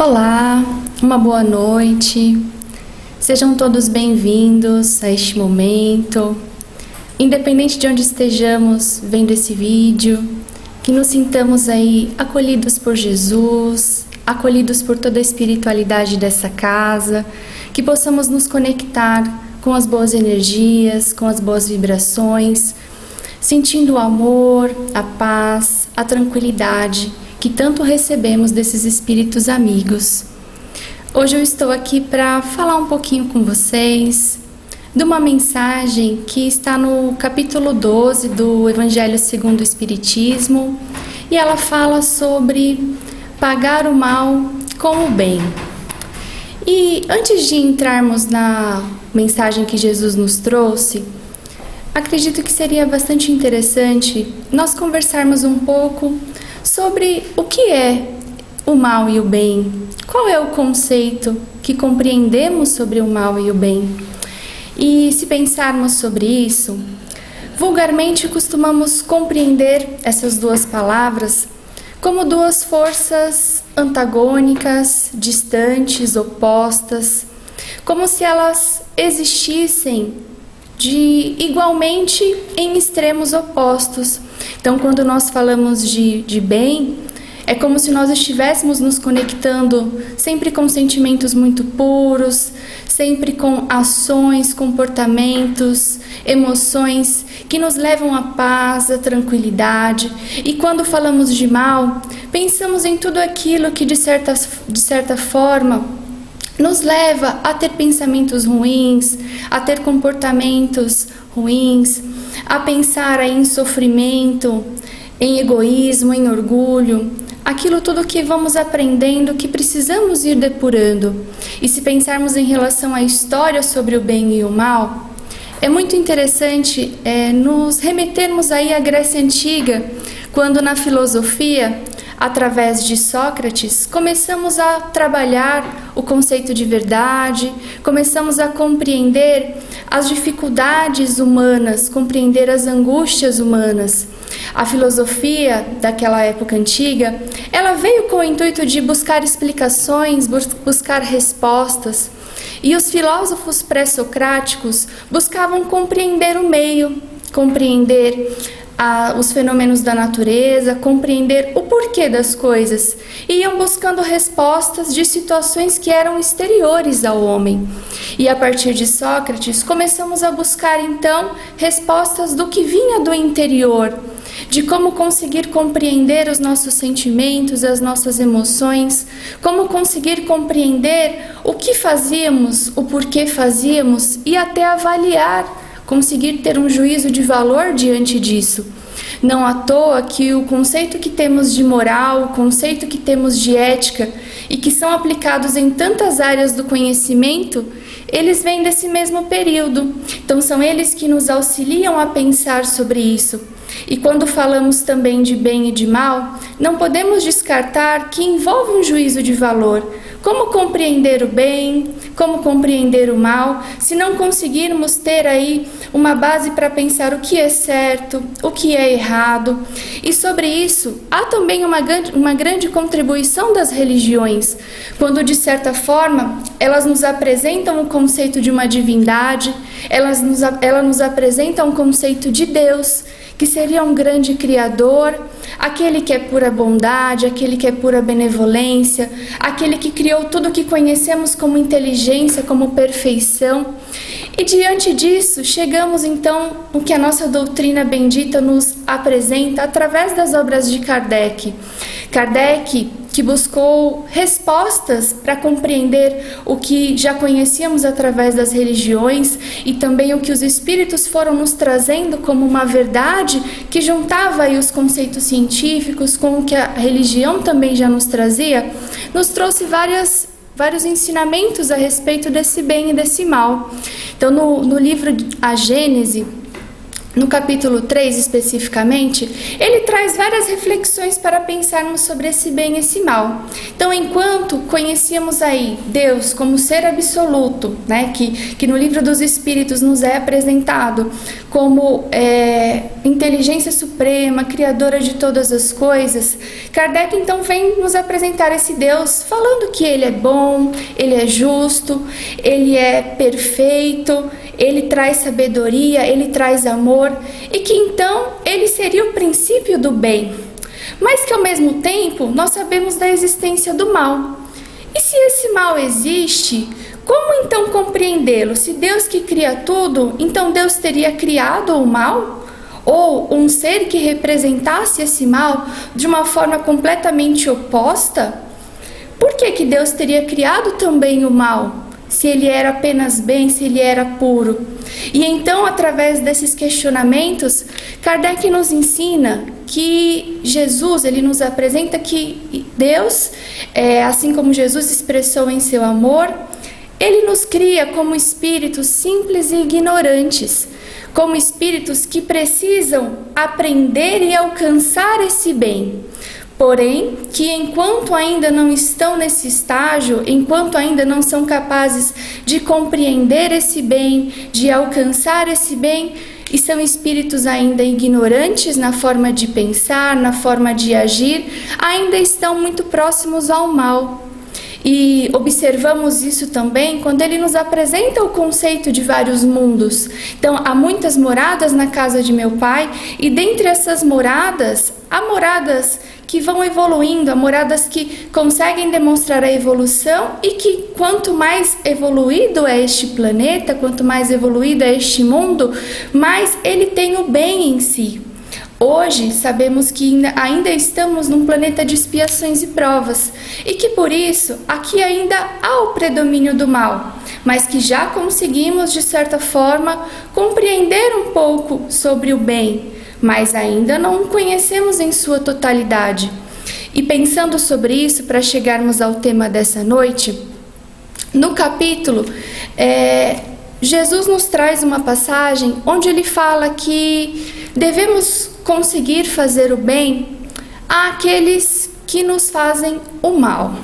Olá, uma boa noite. Sejam todos bem-vindos a este momento. Independente de onde estejamos vendo esse vídeo, que nos sintamos aí acolhidos por Jesus, acolhidos por toda a espiritualidade dessa casa, que possamos nos conectar com as boas energias, com as boas vibrações, sentindo o amor, a paz, a tranquilidade que tanto recebemos desses espíritos amigos. Hoje eu estou aqui para falar um pouquinho com vocês de uma mensagem que está no capítulo 12 do Evangelho segundo o Espiritismo, e ela fala sobre pagar o mal com o bem. E antes de entrarmos na mensagem que Jesus nos trouxe, acredito que seria bastante interessante nós conversarmos um pouco sobre o que é o mal e o bem. Qual é o conceito que compreendemos sobre o mal e o bem? E se pensarmos sobre isso, vulgarmente costumamos compreender essas duas palavras como duas forças antagônicas, distantes, opostas, como se elas existissem igualmente em extremos opostos. Então, quando nós falamos de bem, é como se nós estivéssemos nos conectando sempre com sentimentos muito puros, sempre com ações, comportamentos, emoções que nos levam à paz, à tranquilidade. E quando falamos de mal, pensamos em tudo aquilo que de certa forma nos leva a ter pensamentos ruins, a ter comportamentos ruins, a pensar em sofrimento, em egoísmo, em orgulho, aquilo tudo que vamos aprendendo que precisamos ir depurando. E se pensarmos em relação à história sobre o bem e o mal, é muito interessante nos remetermos aí à Grécia Antiga, quando na filosofia, através de Sócrates, começamos a trabalhar o conceito de verdade, começamos a compreender as dificuldades humanas, compreender as angústias humanas. A filosofia daquela época antiga, ela veio com o intuito de buscar explicações, buscar respostas. E os filósofos pré-socráticos buscavam compreender o meio, compreender os fenômenos da natureza, compreender o porquê das coisas, e iam buscando respostas de situações que eram exteriores ao homem. E a partir de Sócrates, começamos a buscar então respostas do que vinha do interior, de como conseguir compreender os nossos sentimentos, as nossas emoções, como conseguir compreender o que fazíamos, o porquê fazíamos e até avaliar, conseguir ter um juízo de valor diante disso. Não à toa que o conceito que temos de moral, o conceito que temos de ética e que são aplicados em tantas áreas do conhecimento, eles vêm desse mesmo período. Então são eles que nos auxiliam a pensar sobre isso. E quando falamos também de bem e de mal, não podemos descartar que envolve um juízo de valor. Como compreender o bem, como compreender o mal, se não conseguirmos ter aí uma base para pensar o que é certo, o que é errado. E sobre isso, há também uma grande contribuição das religiões, quando de certa forma elas nos apresentam o conceito de uma divindade, elas nos apresentam o conceito de Deus, que seria um grande criador, aquele que é pura bondade, aquele que é pura benevolência, aquele que criou tudo o que conhecemos como inteligência, como perfeição. E diante disso, chegamos então no que a nossa doutrina bendita nos apresenta através das obras de Kardec. Kardec, que buscou respostas para compreender o que já conhecíamos através das religiões e também o que os espíritos foram nos trazendo como uma verdade que juntava aí os conceitos científicos com o que a religião também já nos trazia, nos trouxe vários ensinamentos a respeito desse bem e desse mal. Então, no livro A Gênese, no capítulo 3 especificamente, ele traz várias reflexões para pensarmos sobre esse bem e esse mal. Então, enquanto conhecíamos aí Deus como ser absoluto, né, que no livro dos Espíritos nos é apresentado como inteligência suprema, criadora de todas as coisas, Kardec então vem nos apresentar esse Deus falando que ele é bom, ele é justo, ele é perfeito, ele traz sabedoria, ele traz amor, e que então ele seria o princípio do bem, mas que ao mesmo tempo nós sabemos da existência do mal. E se esse mal existe, como então compreendê-lo? Se Deus que cria tudo, então Deus teria criado o mal? Ou um ser que representasse esse mal de uma forma completamente oposta? Por que Deus teria criado também o mal? Se ele era apenas bem, se ele era puro. E então, através desses questionamentos, Kardec nos ensina que Jesus, ele nos apresenta que Deus, assim como Jesus expressou em seu amor, ele nos cria como espíritos simples e ignorantes, como espíritos que precisam aprender e alcançar esse bem. Porém, que enquanto ainda não estão nesse estágio, enquanto ainda não são capazes de compreender esse bem, de alcançar esse bem, e são espíritos ainda ignorantes na forma de pensar, na forma de agir, ainda estão muito próximos ao mal. E observamos isso também quando ele nos apresenta o conceito de vários mundos. Então, há muitas moradas na casa de meu pai, e dentre essas moradas, há moradas que vão evoluindo, há moradas que conseguem demonstrar a evolução, e que quanto mais evoluído é este planeta, quanto mais evoluído é este mundo, mais ele tem o bem em si. Hoje sabemos que ainda estamos num planeta de expiações e provas, e que por isso aqui ainda há o predomínio do mal, mas que já conseguimos de certa forma compreender um pouco sobre o bem, mas ainda não o conhecemos em sua totalidade. E pensando sobre isso, para chegarmos ao tema dessa noite, no capítulo, Jesus nos traz uma passagem onde ele fala que devemos conseguir fazer o bem àqueles que nos fazem o mal.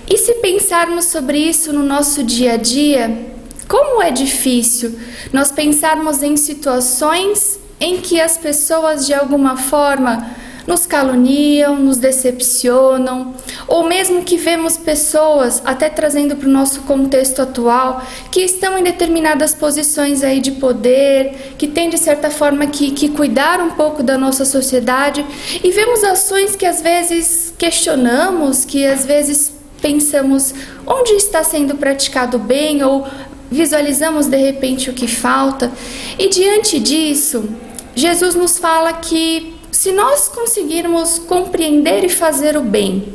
E se pensarmos sobre isso no nosso dia a dia, como é difícil nós pensarmos em situações em que as pessoas de alguma forma nos caluniam, nos decepcionam, ou mesmo que vemos pessoas, até trazendo para o nosso contexto atual, que estão em determinadas posições aí de poder, que têm de certa forma que cuidar um pouco da nossa sociedade, e vemos ações que às vezes questionamos, que às vezes pensamos onde está sendo praticado bem, ou visualizamos de repente o que falta. E diante disso, Jesus nos fala que se nós conseguirmos compreender e fazer o bem,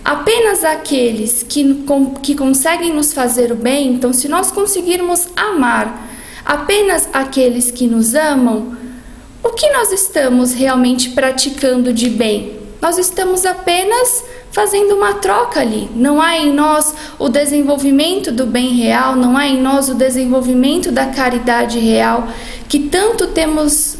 apenas aqueles que conseguem nos fazer o bem, então se nós conseguirmos amar apenas aqueles que nos amam, o que nós estamos realmente praticando de bem? Nós estamos apenas fazendo uma troca ali. Não há em nós o desenvolvimento do bem real, não há em nós o desenvolvimento da caridade real, que tanto temos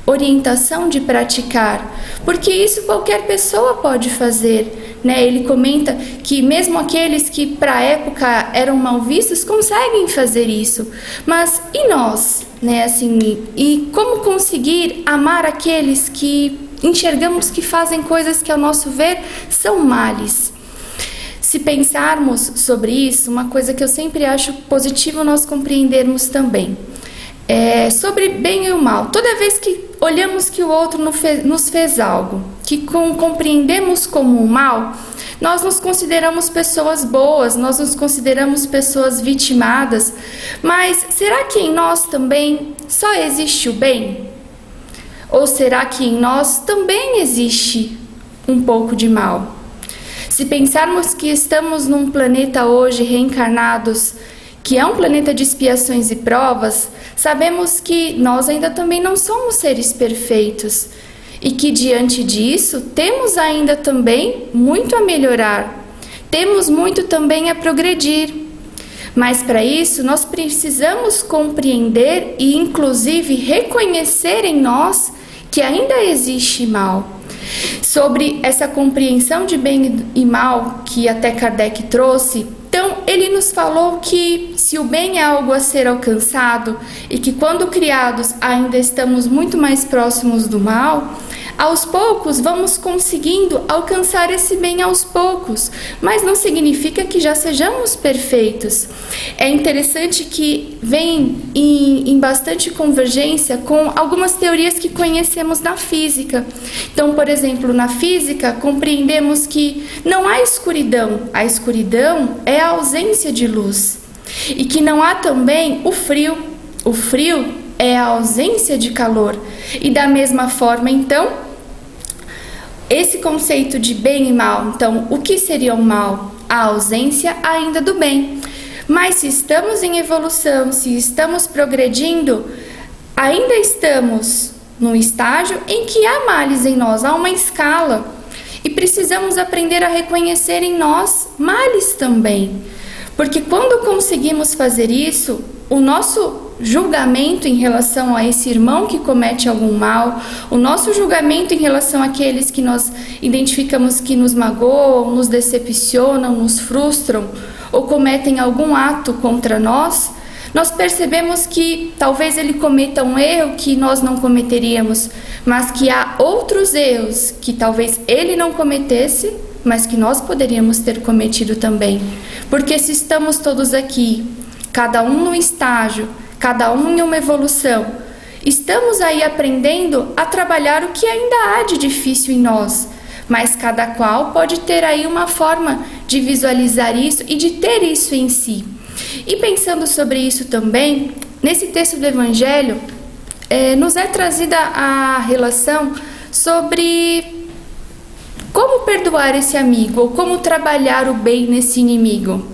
orientação de praticar, porque isso qualquer pessoa pode fazer, né? Ele comenta que mesmo aqueles que para a época eram mal vistos conseguem fazer isso, mas e nós, né? Assim, e como conseguir amar aqueles que enxergamos que fazem coisas que ao nosso ver são males? Se pensarmos sobre isso, uma coisa que eu sempre acho positivo nós compreendermos também sobre bem e o mal. Toda vez que olhamos que o outro nos fez algo que compreendemos como um mal, nós nos consideramos pessoas boas, nós nos consideramos pessoas vitimadas, mas será que em nós também só existe o bem? Ou será que em nós também existe um pouco de mal? Se pensarmos que estamos num planeta hoje reencarnados, que é um planeta de expiações e provas, sabemos que nós ainda também não somos seres perfeitos e que diante disso temos ainda também muito a melhorar, temos muito também a progredir. Mas para isso nós precisamos compreender e inclusive reconhecer em nós que ainda existe mal. Sobre essa compreensão de bem e mal que até Kardec trouxe, então ele nos falou que se o bem é algo a ser alcançado e que quando criados ainda estamos muito mais próximos do mal, aos poucos vamos conseguindo alcançar esse bem aos poucos, mas não significa que já sejamos perfeitos. É interessante que vem em bastante convergência com algumas teorias que conhecemos na física. Então, por exemplo, na física compreendemos que não há escuridão, a escuridão é a ausência de luz, e que não há também o frio. O frio é a ausência de calor. E da mesma forma, então, esse conceito de bem e mal, então, o que seria o mal? A ausência ainda do bem. Mas se estamos em evolução, se estamos progredindo, ainda estamos num estágio em que há males em nós, há uma escala. E precisamos aprender a reconhecer em nós males também. Porque quando conseguimos fazer isso, o nosso julgamento em relação a esse irmão que comete algum mal, o nosso julgamento em relação àqueles que nós identificamos que nos magoam, nos decepcionam, nos frustram ou cometem algum ato contra nós, nós percebemos que talvez ele cometa um erro que nós não cometeríamos, mas que há outros erros que talvez ele não cometesse, mas que nós poderíamos ter cometido também. Porque se estamos todos aqui, cada um num estágio, cada um em uma evolução, estamos aí aprendendo a trabalhar o que ainda há de difícil em nós, mas cada qual pode ter aí uma forma de visualizar isso e de ter isso em si. E pensando sobre isso também, nesse texto do Evangelho, nos é trazida a relação sobre como perdoar esse amigo, ou como trabalhar o bem nesse inimigo.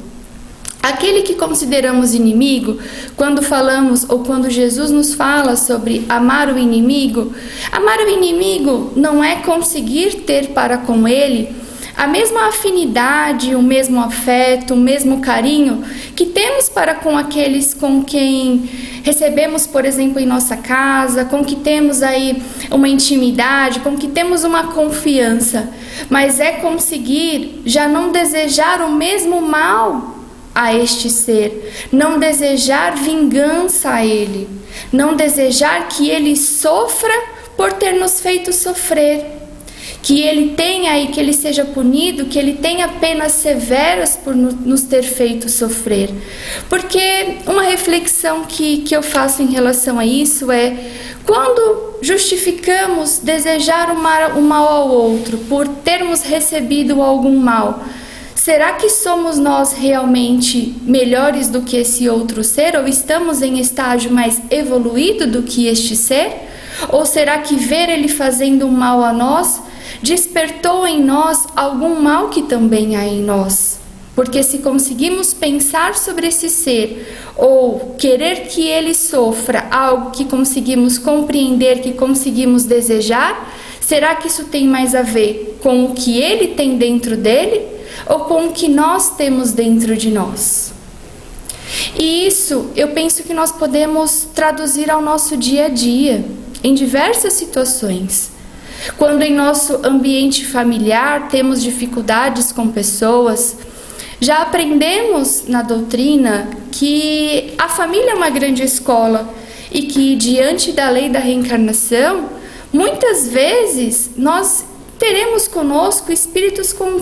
Aquele que consideramos inimigo, quando falamos ou quando Jesus nos fala sobre amar o inimigo não é conseguir ter para com ele a mesma afinidade, o mesmo afeto, o mesmo carinho que temos para com aqueles com quem recebemos, por exemplo, em nossa casa, com que temos aí uma intimidade, com que temos uma confiança, mas é conseguir já não desejar o mesmo mal a este ser, não desejar vingança a ele, não desejar que ele sofra por ter nos feito sofrer, que ele tenha e que ele seja punido, que ele tenha penas severas por nos ter feito sofrer. Porque uma reflexão que eu faço em relação a isso é: quando justificamos desejar o mal ao outro por termos recebido algum mal, será que somos nós realmente melhores do que esse outro ser? Ou estamos em estágio mais evoluído do que este ser? Ou será que ver ele fazendo um mal a nós despertou em nós algum mal que também há em nós? Porque se conseguimos pensar sobre esse ser ou querer que ele sofra algo que conseguimos compreender, que conseguimos desejar, será que isso tem mais a ver com o que ele tem dentro dele ou com o que nós temos dentro de nós? E isso eu penso que nós podemos traduzir ao nosso dia a dia, em diversas situações. Quando em nosso ambiente familiar temos dificuldades com pessoas, já aprendemos na doutrina que a família é uma grande escola e que diante da lei da reencarnação, muitas vezes nós teremos conosco espíritos com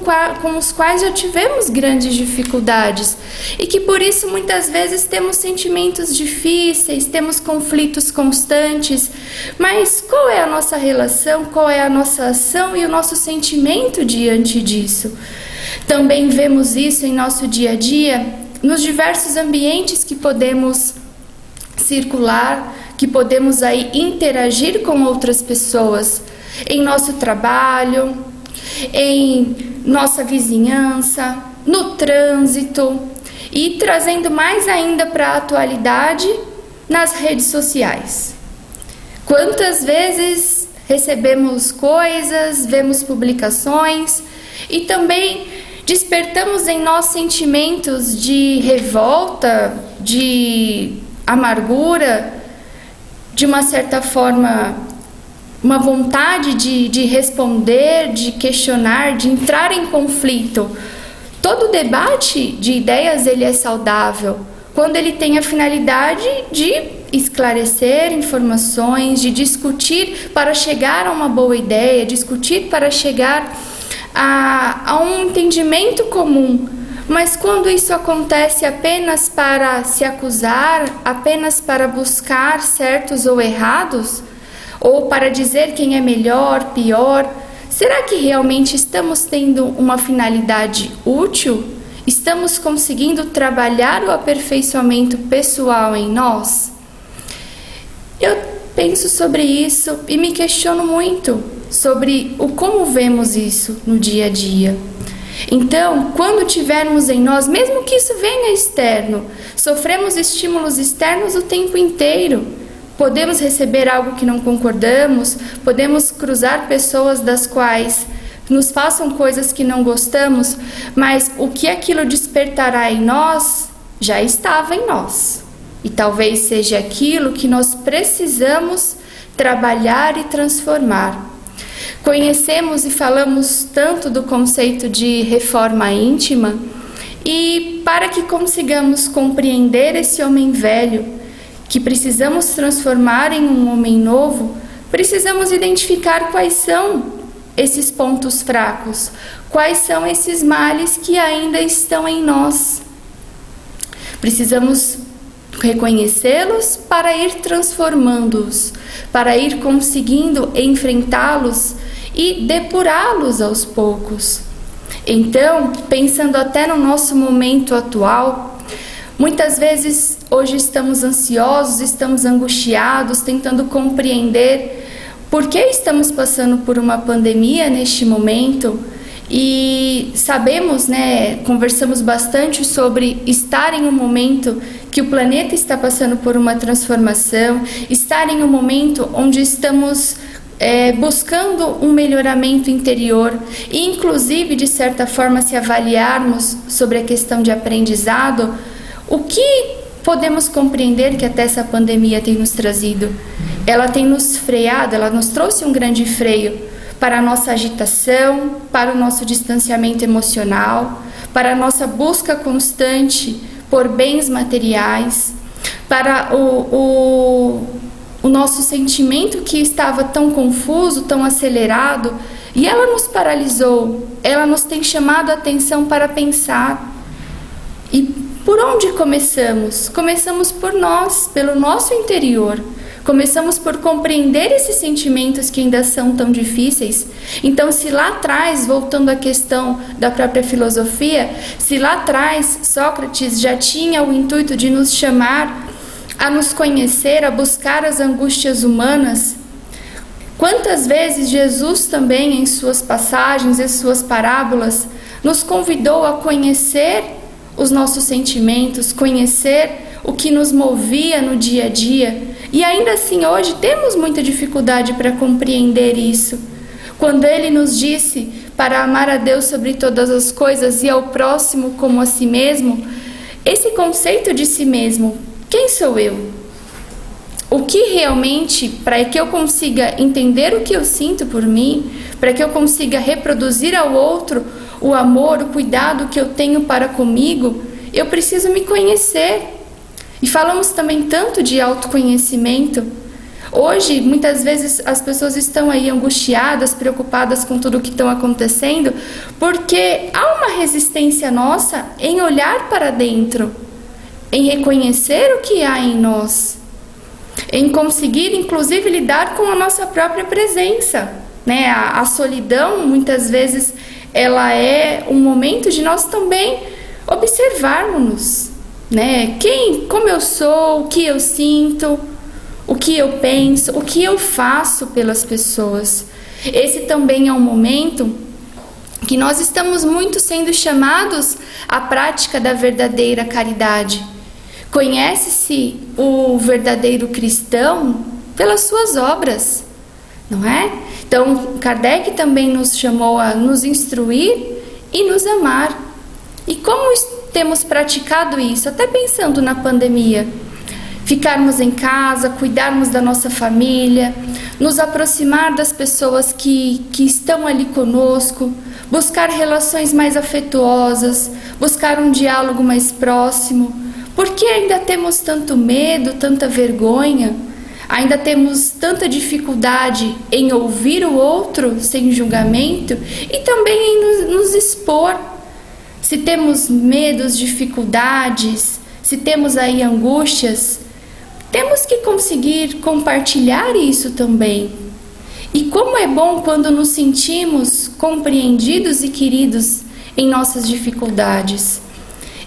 os quais já tivemos grandes dificuldades e que por isso muitas vezes temos sentimentos difíceis, temos conflitos constantes. Mas qual é a nossa relação, qual é a nossa ação e o nosso sentimento diante disso? Também vemos isso em nosso dia a dia, nos diversos ambientes que podemos circular, que podemos aí interagir com outras pessoas, em nosso trabalho, em nossa vizinhança, no trânsito e trazendo mais ainda para a atualidade nas redes sociais. Quantas vezes recebemos coisas, vemos publicações e também Despertamos em nós sentimentos de revolta, de amargura, de uma certa forma, uma vontade de responder, de questionar, de entrar em conflito. Todo debate de ideias ele é saudável quando ele tem a finalidade de esclarecer informações, de discutir para chegar a uma boa ideia, discutir para chegar a um entendimento comum. Mas quando isso acontece apenas para se acusar, apenas para buscar certos ou errados, ou para dizer quem é melhor, pior, será que realmente estamos tendo uma finalidade útil? Estamos conseguindo trabalhar o aperfeiçoamento pessoal em nós? Eu penso sobre isso e me questiono muito sobre o como vemos isso no dia a dia. Então, quando tivermos em nós, mesmo que isso venha externo, sofremos estímulos externos o tempo inteiro. Podemos receber algo que não concordamos, podemos cruzar pessoas das quais nos façam coisas que não gostamos, mas o que aquilo despertará em nós já estava em nós. E talvez seja aquilo que nós precisamos trabalhar e transformar. Conhecemos e falamos tanto do conceito de reforma íntima, e para que consigamos compreender esse homem velho, que precisamos transformar em um homem novo, precisamos identificar quais são esses pontos fracos, quais são esses males que ainda estão em nós. Precisamos reconhecê-los para ir transformando-os, para ir conseguindo enfrentá-los e depurá-los aos poucos. Então, pensando até no nosso momento atual, muitas vezes hoje estamos ansiosos, estamos angustiados, tentando compreender por que estamos passando por uma pandemia neste momento. E sabemos, conversamos bastante sobre estar em um momento que o planeta está passando por uma transformação, estar em um momento onde estamos buscando um melhoramento interior e, inclusive, de certa forma, se avaliarmos sobre a questão de aprendizado, o que podemos compreender que até essa pandemia tem nos trazido? Ela tem nos freado, ela nos trouxe um grande freio para a nossa agitação, para o nosso distanciamento emocional, para a nossa busca constante por bens materiais, para o nosso sentimento que estava tão confuso, tão acelerado, e ela nos paralisou, ela nos tem chamado a atenção para pensar. E por onde começamos? Começamos por nós, pelo nosso interior. Começamos por compreender esses sentimentos que ainda são tão difíceis. Então, se lá atrás, voltando à questão da própria filosofia, se lá atrás Sócrates já tinha o intuito de nos chamar a nos conhecer, a buscar as angústias humanas, quantas vezes Jesus também, em suas passagens, em suas parábolas, nos convidou a conhecer os nossos sentimentos, conhecer o que nos movia no dia a dia. E ainda assim, hoje, temos muita dificuldade para compreender isso. Quando ele nos disse para amar a Deus sobre todas as coisas e ao próximo como a si mesmo, esse conceito de si mesmo, quem sou eu? O que realmente, para que eu consiga entender o que eu sinto por mim, para que eu consiga reproduzir ao outro o amor, o cuidado que eu tenho para comigo, eu preciso me conhecer. E falamos também tanto de autoconhecimento. Hoje, muitas vezes, as pessoas estão aí angustiadas, preocupadas com tudo o que está acontecendo, porque há uma resistência nossa em olhar para dentro, em reconhecer o que há em nós, em conseguir, inclusive, lidar com a nossa própria presença. A solidão, muitas vezes, ela é um momento de nós também observarmos-nos. Como eu sou, o que eu sinto, o que eu penso, o que eu faço pelas pessoas. Esse também é um momento que nós estamos muito sendo chamados à prática da verdadeira caridade. Conhece-se o verdadeiro cristão pelas suas obras, não é? Então, Kardec também nos chamou a nos instruir e nos amar. E como temos praticado isso? Até pensando na pandemia. Ficarmos em casa, cuidarmos da nossa família, nos aproximar das pessoas que estão ali conosco, buscar relações mais afetuosas, buscar um diálogo mais próximo. Por que ainda temos tanto medo, tanta vergonha? Ainda temos tanta dificuldade em ouvir o outro sem julgamento e também em nos expor. Se temos medos, dificuldades, se temos aí angústias, temos que conseguir compartilhar isso também. E como é bom quando nos sentimos compreendidos e queridos em nossas dificuldades.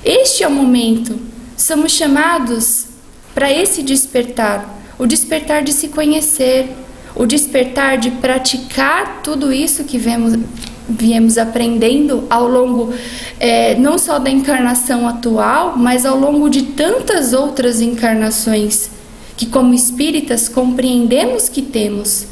Este é o momento. Somos chamados para esse despertar. O despertar de se conhecer, o despertar de praticar tudo isso que viemos aprendendo ao longo não só da encarnação atual, mas ao longo de tantas outras encarnações que como espíritas compreendemos que temos.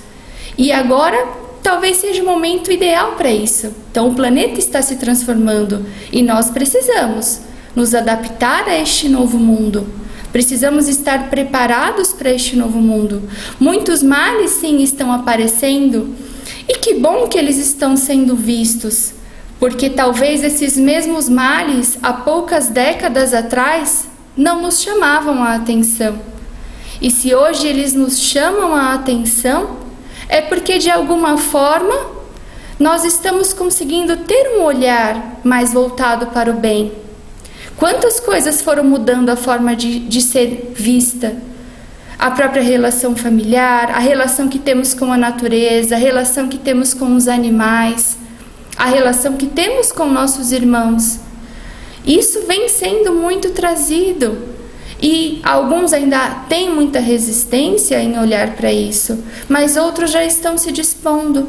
E agora talvez seja o momento ideal para isso. Então o planeta está se transformando e nós precisamos nos adaptar a este novo mundo. Precisamos estar preparados para este novo mundo. Muitos males, sim, estão aparecendo. E que bom que eles estão sendo vistos. Porque talvez esses mesmos males, há poucas décadas atrás, não nos chamavam a atenção. E se hoje eles nos chamam a atenção, é porque de alguma forma nós estamos conseguindo ter um olhar mais voltado para o bem. Quantas coisas foram mudando a forma de ser vista? A própria relação familiar, a relação que temos com a natureza, a relação que temos com os animais, a relação que temos com nossos irmãos. Isso vem sendo muito trazido e alguns ainda têm muita resistência em olhar para isso, mas outros já estão se dispondo.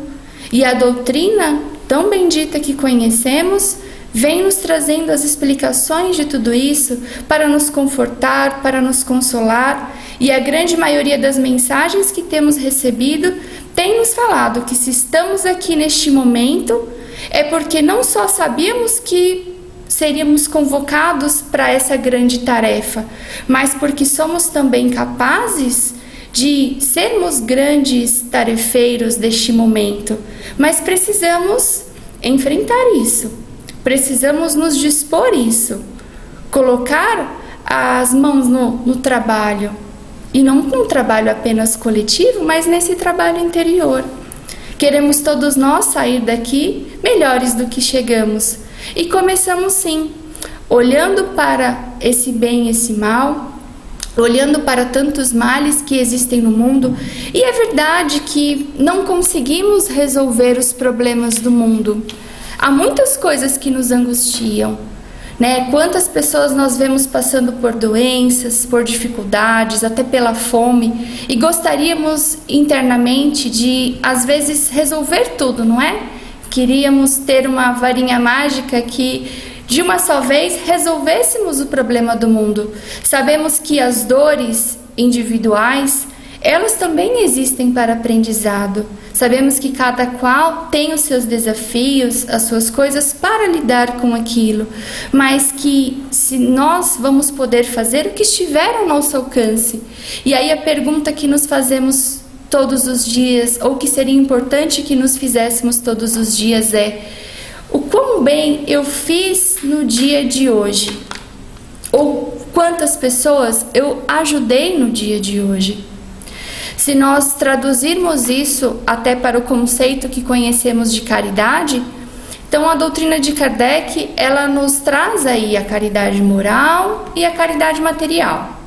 E a doutrina tão bendita que conhecemos vem nos trazendo as explicações de tudo isso para nos confortar, para nos consolar, e a grande maioria das mensagens que temos recebido tem nos falado que se estamos aqui neste momento é porque não só sabíamos que seríamos convocados para essa grande tarefa, mas porque somos também capazes de sermos grandes tarefeiros deste momento, mas precisamos enfrentar isso. Precisamos nos dispor isso, colocar as mãos no trabalho, e não num trabalho apenas coletivo, mas nesse trabalho interior. Queremos todos nós sair daqui melhores do que chegamos, e começamos sim, olhando para esse bem e esse mal, olhando para tantos males que existem no mundo, e é verdade que não conseguimos resolver os problemas do mundo. Há muitas coisas que nos angustiam, né? Quantas pessoas nós vemos passando por doenças, por dificuldades, até pela fome, e gostaríamos internamente de, às vezes, resolver tudo, não é? Queríamos ter uma varinha mágica que, de uma só vez, resolvêssemos o problema do mundo. Sabemos que as dores individuais, elas também existem para aprendizado. Sabemos que cada qual tem os seus desafios, as suas coisas para lidar com aquilo, mas que se nós vamos poder fazer o que estiver ao nosso alcance. E aí a pergunta que nos fazemos todos os dias, ou que seria importante que nos fizéssemos todos os dias é: o quão bem eu fiz no dia de hoje? Ou quantas pessoas eu ajudei no dia de hoje? Se nós traduzirmos isso até para o conceito que conhecemos de caridade, então a doutrina de Kardec, ela nos traz aí a caridade moral e a caridade material.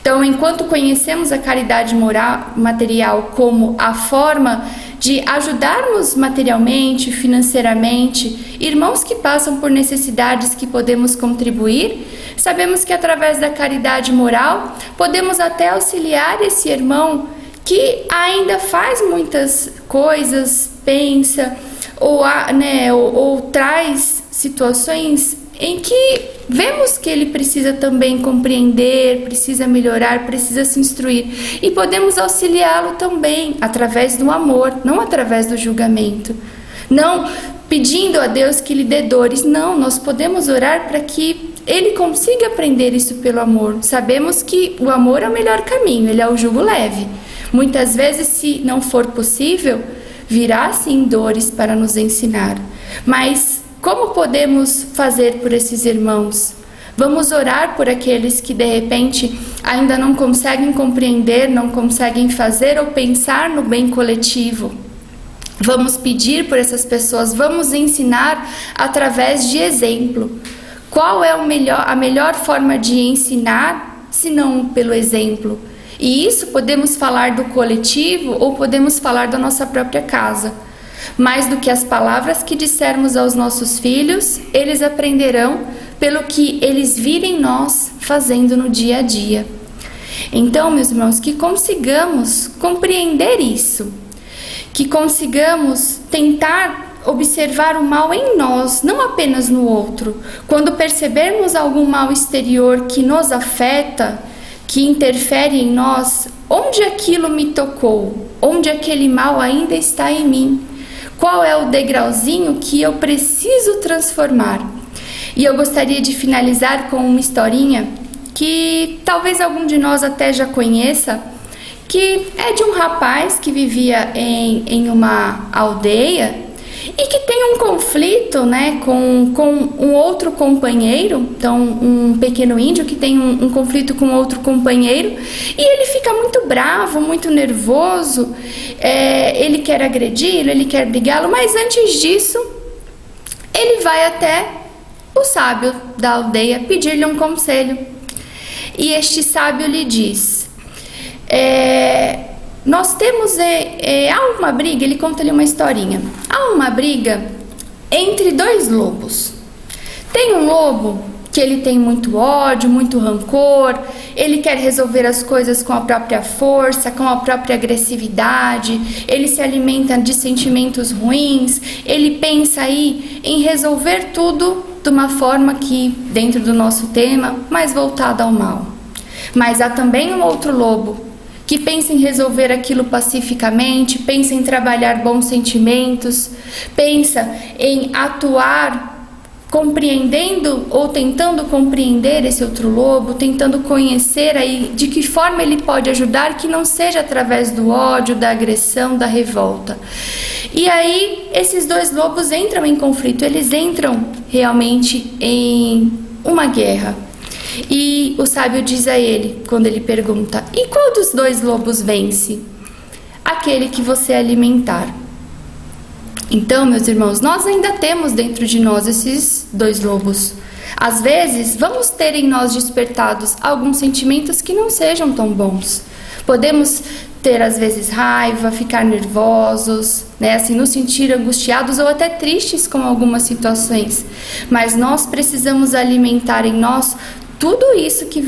Então, enquanto conhecemos a caridade moral, material como a forma de ajudarmos materialmente, financeiramente, irmãos que passam por necessidades que podemos contribuir, sabemos que através da caridade moral podemos até auxiliar esse irmão que ainda faz muitas coisas, pensa, ou traz situações em que vemos que ele precisa também compreender, precisa melhorar, precisa se instruir. E podemos auxiliá-lo também através do amor, não através do julgamento. Não pedindo a Deus que lhe dê dores. Não, nós podemos orar para que ele consiga aprender isso pelo amor. Sabemos que o amor é o melhor caminho, ele é o jugo leve. Muitas vezes, se não for possível, virá sim dores para nos ensinar. Mas como podemos fazer por esses irmãos? Vamos orar por aqueles que de repente ainda não conseguem compreender, não conseguem fazer ou pensar no bem coletivo. Vamos pedir por essas pessoas, vamos ensinar através de exemplo. Qual é a melhor forma de ensinar, se não pelo exemplo? E isso podemos falar do coletivo ou podemos falar da nossa própria casa. Mais do que as palavras que dissermos aos nossos filhos, eles aprenderão pelo que eles virem nós fazendo no dia a dia. Então, meus irmãos, que consigamos compreender isso, que consigamos tentar observar o mal em nós, não apenas no outro. Quando percebermos algum mal exterior que nos afeta, que interfere em nós, onde aquilo me tocou? Onde aquele mal ainda está em mim? Qual é o degrauzinho que eu preciso transformar? E eu gostaria de finalizar com uma historinha que talvez algum de nós até já conheça, que é de um rapaz que vivia em uma aldeia e que tem um conflito, né, com um outro companheiro. Então, um pequeno índio que tem um conflito com outro companheiro, e ele fica muito bravo, muito nervoso, ele quer agredi-lo, ele quer brigá-lo, mas antes disso, ele vai até o sábio da aldeia pedir-lhe um conselho. E este sábio lhe diz: nós temos, há uma briga, ele conta-lhe uma historinha. Há uma briga entre dois lobos. Tem um lobo que ele tem muito ódio, muito rancor, ele quer resolver as coisas com a própria força, com a própria agressividade, ele se alimenta de sentimentos ruins, ele pensa aí em resolver tudo de uma forma que, dentro do nosso tema, mais voltada ao mal. Mas há também um outro lobo que pensa em resolver aquilo pacificamente, pensa em trabalhar bons sentimentos, pensa em atuar compreendendo ou tentando compreender esse outro lobo, tentando conhecer aí de que forma ele pode ajudar, que não seja através do ódio, da agressão, da revolta. E aí esses dois lobos entram em conflito, eles entram realmente em uma guerra. E o sábio diz a ele, quando ele pergunta: e qual dos dois lobos vence? Aquele que você alimentar. Então, meus irmãos, nós ainda temos dentro de nós esses dois lobos. Às vezes, vamos ter em nós despertados alguns sentimentos que não sejam tão bons. Podemos ter, às vezes, raiva, ficar nervosos, né, assim, nos sentir angustiados ou até tristes com algumas situações. Mas nós precisamos alimentar em nós tudo isso que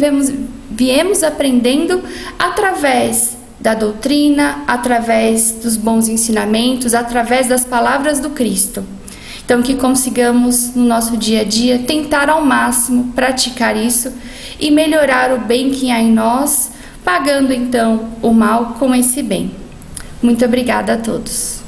viemos aprendendo através da doutrina, através dos bons ensinamentos, através das palavras do Cristo. Então, que consigamos no nosso dia a dia tentar ao máximo praticar isso e melhorar o bem que há em nós, pagando então o mal com esse bem. Muito obrigada a todos.